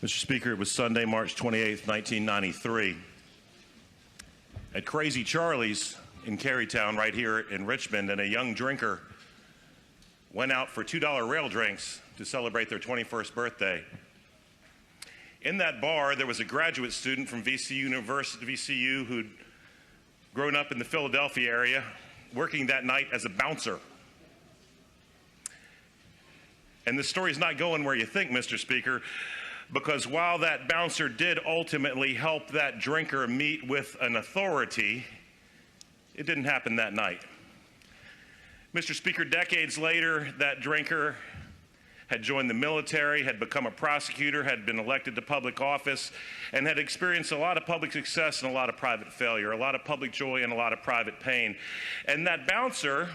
Mr. Speaker, it was Sunday, March 28, 1993. At Crazy Charlie's in Carytown, right here in Richmond, and a young drinker went out for $2 rail drinks to celebrate their 21st birthday. In that bar, there was a graduate student from VCU who'd grown up in the Philadelphia area, working that night as a bouncer. And the story's not going where you think, Mr. Speaker, because while that bouncer did ultimately help that drinker meet with an authority, it didn't happen that night. Mr. Speaker, decades later, that drinker had joined the military, had become a prosecutor, had been elected to public office, and had experienced a lot of public success and a lot of private failure, a lot of public joy and a lot of private pain. And that bouncer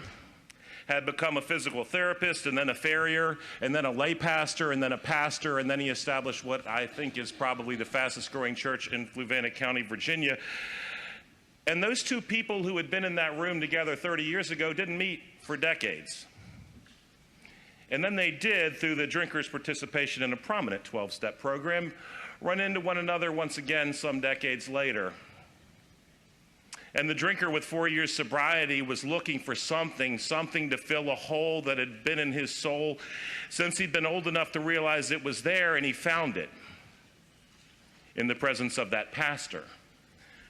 had become a physical therapist, and then a farrier, and then a lay pastor, and then a pastor, and then he established what I think is probably the fastest growing church in Fluvanna County, Virginia. And those two people who had been in that room together 30 years ago didn't meet for decades. And then they did, through the drinker's participation in a prominent 12-step program, run into one another once again some decades later. And the drinker with 4 years sobriety was looking for something to fill a hole that had been in his soul since he'd been old enough to realize it was there, and he found it in the presence of that pastor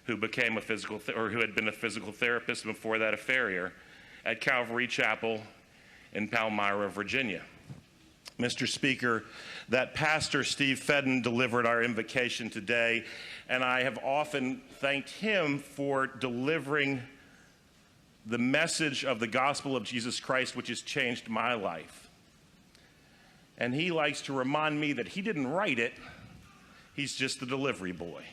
who became who had been a physical therapist before that, a farrier, at Calvary Chapel in Palmyra, Virginia. Mr. Speaker, that pastor, Steve Feden, delivered our invocation today, and I have often thanked him for delivering the message of the gospel of Jesus Christ, which has changed my life. And he likes to remind me that he didn't write it, he's just the delivery boy.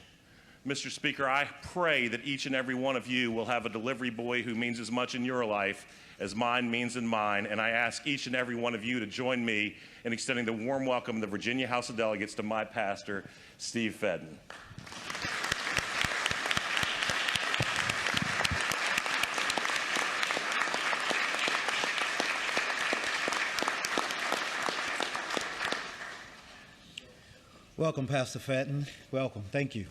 Mr. Speaker, I pray that each and every one of you will have a delivery boy who means as much in your life as mine means in mine, and I ask each and every one of you to join me in extending the warm welcome of the Virginia House of Delegates to my pastor, Steve Feden. Welcome, Pastor Feden. Welcome. Thank you.